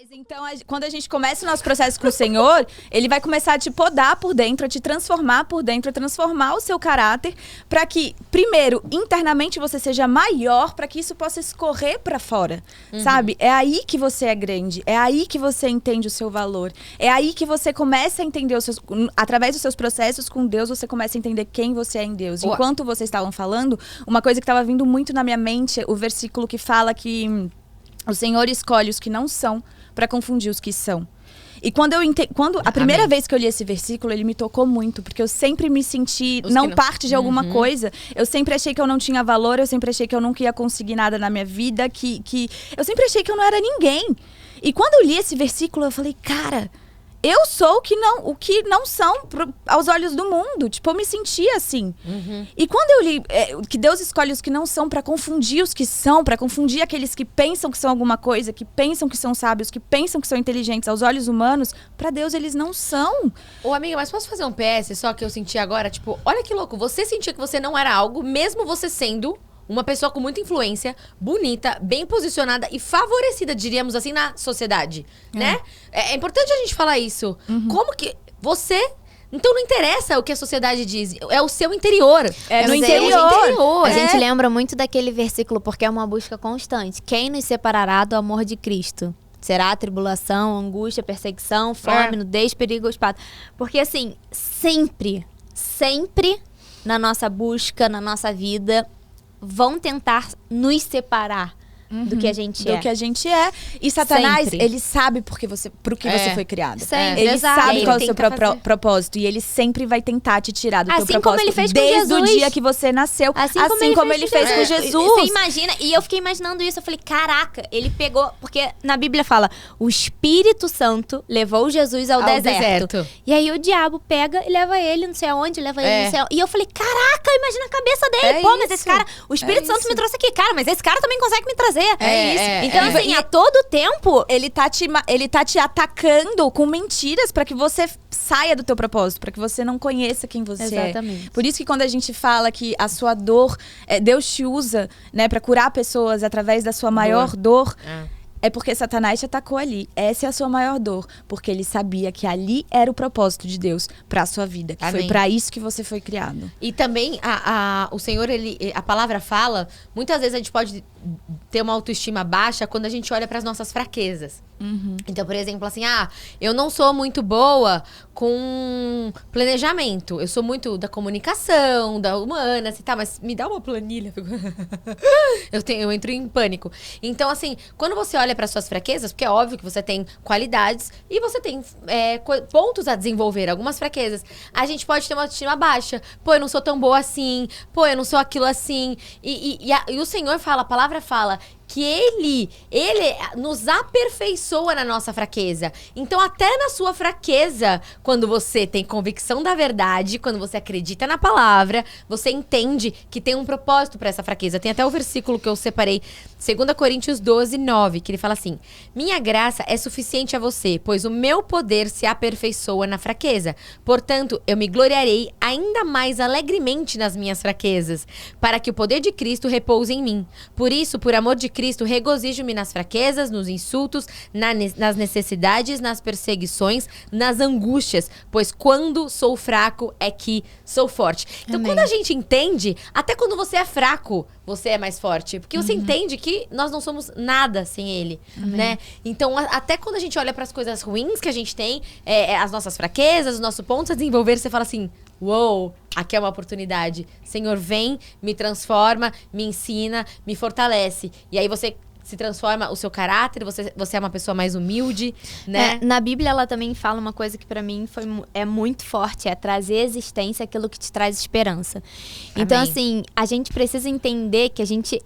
Mas então, quando a gente começa o nosso processo com o Senhor, Ele vai começar a te podar por dentro, a te transformar por dentro, a transformar o seu caráter, para que, primeiro, internamente você seja maior, para que isso possa escorrer para fora, sabe? É aí que você é grande, é aí que você entende o seu valor, é aí que você começa a entender através dos seus processos com Deus, você começa a entender quem você é em Deus. Enquanto vocês estavam falando, uma coisa que estava vindo muito na minha mente, o versículo que fala que o Senhor escolhe os que não são para confundir os que são. E quando a primeira vez que eu li esse versículo, ele me tocou muito, porque eu sempre me senti não parte de alguma coisa. Eu sempre achei que eu não tinha valor, eu sempre achei que eu nunca ia conseguir nada na minha vida, que eu sempre achei que eu não era ninguém. E quando eu li esse versículo, eu falei, cara, eu sou o que não são aos olhos do mundo. Tipo, eu me sentia assim. E quando eu li que Deus escolhe os que não são para confundir os que são, para confundir aqueles que pensam que são alguma coisa, que pensam que são sábios, que pensam que são inteligentes aos olhos humanos, para Deus eles não são. Ô, amiga, mas posso fazer um PS só que eu senti agora? Tipo, olha que louco. Você sentia que você não era algo, mesmo você sendo uma pessoa com muita influência, bonita, bem posicionada e favorecida, diríamos assim, na sociedade, né? É importante a gente falar isso. Como que você... Então não interessa o que a sociedade diz, é o seu interior. É no interior. A gente lembra muito daquele versículo, porque é uma busca constante. Quem nos separará do amor de Cristo? Será a tribulação, angústia, perseguição, fome, nudez, perigo, espada. Porque assim, sempre na nossa busca, na nossa vida, vão tentar nos separar do que a gente é. Do que a gente é. E Satanás, Sempre. ele sabe pro que você foi criado. Sempre. Ele Exato. sabe Ele qual é o seu tenta fazer. propósito. E ele sempre vai tentar te tirar do teu Assim propósito. como ele fez com desde Jesus. o dia que você nasceu. Assim como ele fez com Jesus. Você imagina, e eu fiquei imaginando isso, eu falei, caraca, ele pegou, porque na Bíblia fala, o Espírito Santo levou Jesus ao deserto. E aí o diabo pega e leva ele não sei aonde, leva ele não sei aonde. E eu falei, caraca, imagina a cabeça dele. Mas esse cara, o Espírito Santo me trouxe aqui, cara, mas esse cara também consegue me trazer. Então, assim, a todo tempo, ele tá te atacando com mentiras pra que você saia do teu propósito, pra que você não conheça quem você Exatamente. é. Por isso que quando a gente fala que a sua dor, Deus te usa, né, pra curar pessoas através da sua maior dor, é porque Satanás te atacou ali. Essa é a sua maior dor, porque ele sabia que ali era o propósito de Deus pra sua vida, que foi pra isso que você foi criado. E também o Senhor, a palavra fala, muitas vezes a gente pode ter uma autoestima baixa quando a gente olha para as nossas fraquezas. Então, por exemplo, assim, eu não sou muito boa com planejamento. Eu sou muito da comunicação, da humanas e tal, mas me dá uma planilha. Eu entro em pânico. Então, assim, quando você olha para suas fraquezas, porque é óbvio que você tem qualidades e você tem pontos a desenvolver, algumas fraquezas. A gente pode ter uma autoestima baixa. Pô, eu não sou tão boa assim. Pô, eu não sou aquilo assim. E o Senhor fala, a palavra fala que ele nos aperfeiçoa na nossa fraqueza. Então, até na sua fraqueza, quando você tem convicção da verdade, quando você acredita na palavra, você entende que tem um propósito para essa fraqueza. Tem até o versículo que eu separei, 2 Coríntios 12, 9, que ele fala assim: minha graça é suficiente a você, pois o meu poder se aperfeiçoa na fraqueza. Portanto, eu me gloriarei ainda mais alegremente nas minhas fraquezas, para que o poder de Cristo repouse em mim. Por isso, por amor de Cristo, regozijo-me nas fraquezas, nos insultos, nas necessidades, nas perseguições, nas angústias, pois quando sou fraco é que sou forte. Então, quando a gente entende, até quando você é fraco, você é mais forte. Porque você entende que nós não somos nada sem ele, né? Então, até quando a gente olha para as coisas ruins que a gente tem, as nossas fraquezas, os nossos pontos a desenvolver, você fala assim: uou, aqui é uma oportunidade. Senhor, vem, me transforma, me ensina, me fortalece. E aí você se transforma o seu caráter, você é uma pessoa mais humilde, né? Na Bíblia ela também fala uma coisa que pra mim é muito forte, é trazer à existência aquilo que te traz esperança. Então, assim, a gente precisa entender que a gente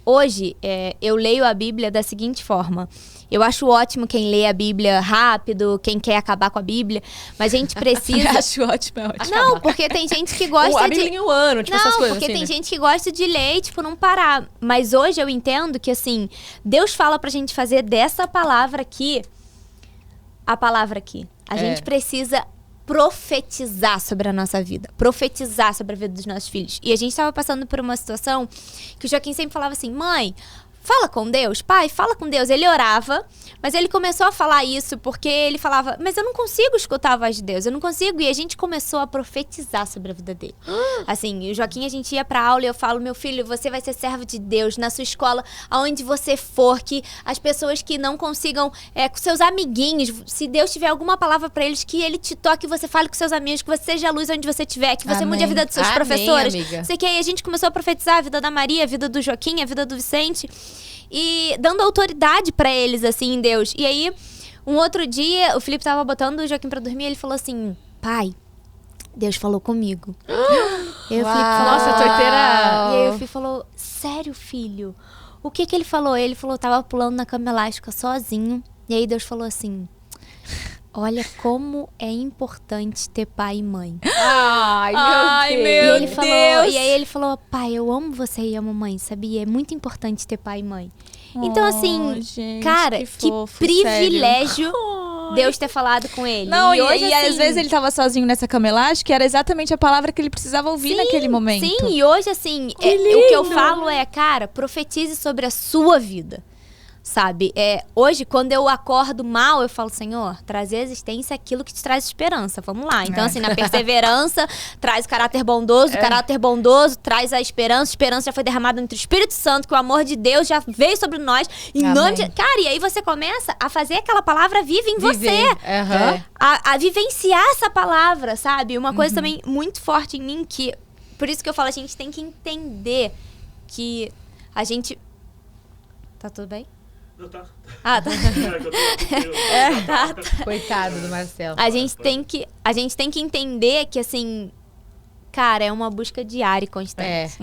hoje, eu leio a Bíblia da seguinte forma. Eu acho ótimo quem lê a Bíblia rápido, quem quer acabar com a Bíblia, mas a gente precisa... Acho ótimo, é ótimo. Não, porque tem gente que gosta a Bíblia em um ano, tipo, essas coisas porque assim, tem né? gente que gosta de ler e, tipo, não parar. Mas hoje eu entendo que, assim, Deus fala pra gente fazer dessa palavra aqui, a palavra aqui. A gente precisa profetizar sobre a nossa vida, profetizar sobre a vida dos nossos filhos. E a gente estava passando por uma situação que o Joaquim sempre falava assim: mãe, fala com Deus, pai, fala com Deus. Ele orava, mas ele começou a falar isso porque ele falava, mas eu não consigo escutar a voz de Deus, eu não consigo. E a gente começou a profetizar sobre a vida dele. Assim, o Joaquim, a gente ia pra aula e eu falo, meu filho, você vai ser servo de Deus na sua escola, aonde você for, que as pessoas que não consigam, com seus amiguinhos, se Deus tiver alguma palavra pra eles, que ele te toque, você fale com seus amigos, que você seja a luz onde você estiver, que você mude a vida dos seus professores. Sei que aí a gente começou a profetizar a vida da Maria, a vida do Joaquim, a vida do Vicente, e dando autoridade pra eles, assim, em Deus. E aí, um outro dia, o Felipe tava botando o Joaquim pra dormir, e ele falou assim, pai, Deus falou comigo. E aí o Felipe falou, nossa, torteira. E aí o Felipe falou, sério, filho? O que ele falou? Ele falou, tava pulando na cama elástica sozinho. E aí Deus falou assim, olha como é importante ter pai e mãe. Ai, meu Deus. E aí ele falou, pai, eu amo você e amo mãe, sabia? É muito importante ter pai e mãe. Então, assim, gente, cara, que privilégio Deus ter falado com ele. Não, e hoje, assim, às vezes ele tava sozinho nessa cama elástica, que era exatamente a palavra que ele precisava ouvir naquele momento. Sim, e hoje, assim, o que eu falo é, cara, profetize sobre a sua vida. Sabe? Hoje, quando eu acordo mal, eu falo, Senhor, trazer à existência aquilo que te traz esperança. Vamos lá. Então, assim, na perseverança, traz o caráter bondoso. O caráter bondoso traz a esperança. A esperança já foi derramada entre o Espírito Santo, que o amor de Deus já veio sobre nós. Em nome de... Cara, e aí você começa a fazer aquela palavra viva em você. A vivenciar essa palavra, sabe? Uma coisa também muito forte em mim, que... Por isso que eu falo, a gente tem que entender que a gente... Tá tudo bem? Não, tá. Ah, tá. Coitado do Marcelo. A gente tem que entender que, assim, cara, é uma busca diária e constante.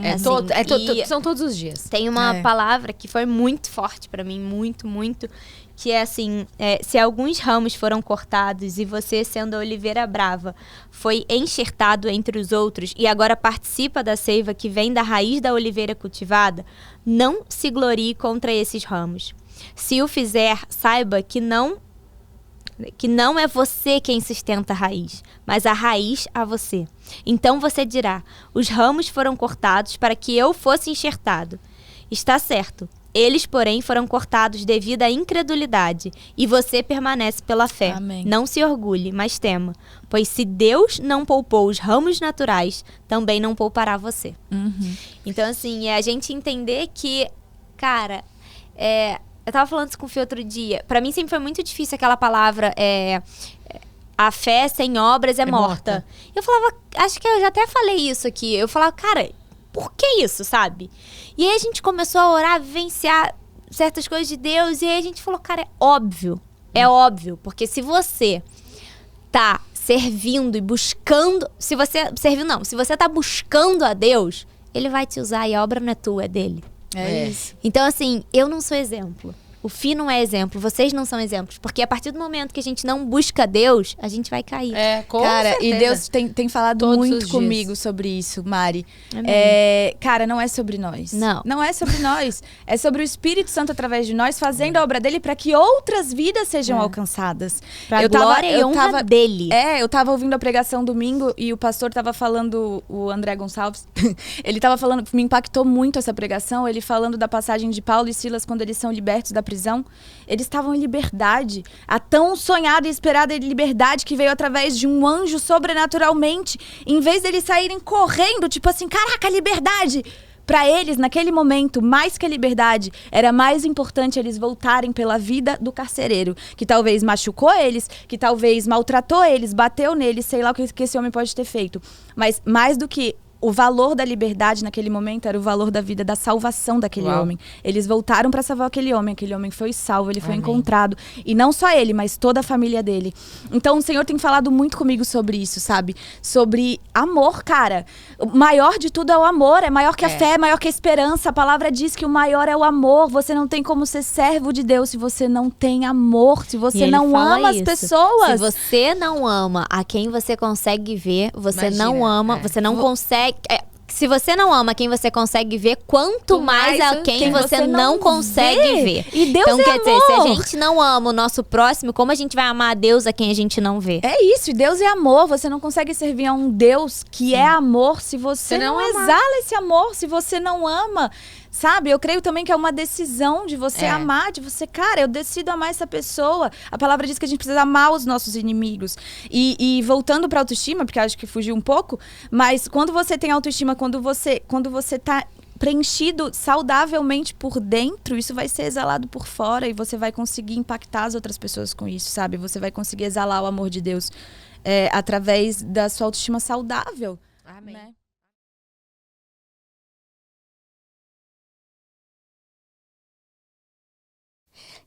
São todos os dias. Tem uma palavra que foi muito forte pra mim, muito, muito, que é assim, se alguns ramos foram cortados e você, sendo a oliveira brava, foi enxertado entre os outros e agora participa da seiva que vem da raiz da oliveira cultivada, não se glorie contra esses ramos. Se o fizer, saiba que não é você quem sustenta a raiz, mas a raiz a você. Então você dirá, os ramos foram cortados para que eu fosse enxertado. Está certo. Eles, porém, foram cortados devido à incredulidade, e você permanece pela fé. Amém. Não se orgulhe, mas tema, pois se Deus não poupou os ramos naturais, também não poupará você. Então, assim, é a gente entender que, cara, eu tava falando isso com o Fih outro dia. Pra mim sempre foi muito difícil aquela palavra, a fé sem obras é morta. Eu falava, acho que eu já até falei isso aqui. Eu falava, cara, por que isso, sabe? E aí a gente começou a orar, a vivenciar certas coisas de Deus. E aí a gente falou, cara, é óbvio. É óbvio. Porque se você tá servindo e buscando... Se você tá buscando a Deus, Ele vai te usar e a obra não é tua, é dele. É isso. Então, assim, eu não sou exemplo. O Fih não é exemplo, vocês não são exemplos. Porque a partir do momento que a gente não busca Deus, a gente vai cair. Cara, certeza. e Deus tem falado Todos muito os comigo dias. sobre isso, Mari. Amém. Cara, não é sobre nós. Não é sobre nós. É sobre o Espírito Santo através de nós, fazendo a obra dele para que outras vidas sejam alcançadas. Pra glória e honra dele. Eu tava ouvindo a pregação domingo e o pastor tava falando, o André Gonçalves, ele tava falando, me impactou muito essa pregação, ele falando da passagem de Paulo e Silas quando eles são libertos da prisão. Eles estavam em liberdade, a tão sonhada e esperada liberdade que veio através de um anjo sobrenaturalmente. Em vez deles saírem correndo, tipo assim, caraca, liberdade! Para eles, naquele momento, mais que a liberdade, era mais importante eles voltarem pela vida do carcereiro, que talvez machucou eles, que talvez maltratou eles, bateu neles, sei lá o que esse homem pode ter feito. Mas mais do que o valor da liberdade naquele momento era o valor da vida, da salvação daquele homem. Eles voltaram para salvar aquele homem foi salvo, ele foi encontrado. E não só ele, mas toda a família dele. Então o Senhor tem falado muito comigo sobre isso, sabe? Sobre amor, cara. O maior de tudo é o amor, é maior que a fé, é maior que a esperança. A palavra diz que o maior é o amor. Você não tem como ser servo de Deus se você não tem amor, se você não ama as pessoas. Se você não ama a quem você consegue ver, você não ama, você não consegue... Se você não ama quem você consegue ver, quanto mais a quem você não consegue ver. E Deus então, quer dizer, se a amor. gente não ama o nosso próximo, como a gente vai amar a Deus a quem a gente não vê? É isso, e Deus é amor. Você não consegue servir a um Deus que é amor se você não exala esse amor, se você não ama. sabe? Eu creio também que é uma decisão de você amar, de você, cara, eu decido amar essa pessoa. A palavra diz que a gente precisa amar os nossos inimigos. E voltando pra autoestima, porque acho que fugiu um pouco, mas quando você tem autoestima, quando você tá preenchido saudavelmente por dentro, isso vai ser exalado por fora e você vai conseguir impactar as outras pessoas com isso, sabe? Você vai conseguir exalar o amor de Deus através da sua autoestima saudável. Amém. Né?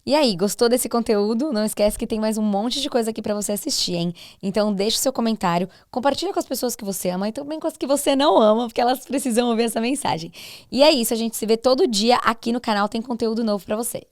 E aí, gostou desse conteúdo? Não esquece que tem mais um monte de coisa aqui pra você assistir, hein? Então deixa o seu comentário, compartilha com as pessoas que você ama e também com as que você não ama, porque elas precisam ouvir essa mensagem. E é isso, a gente se vê todo dia aqui no canal, tem conteúdo novo pra você.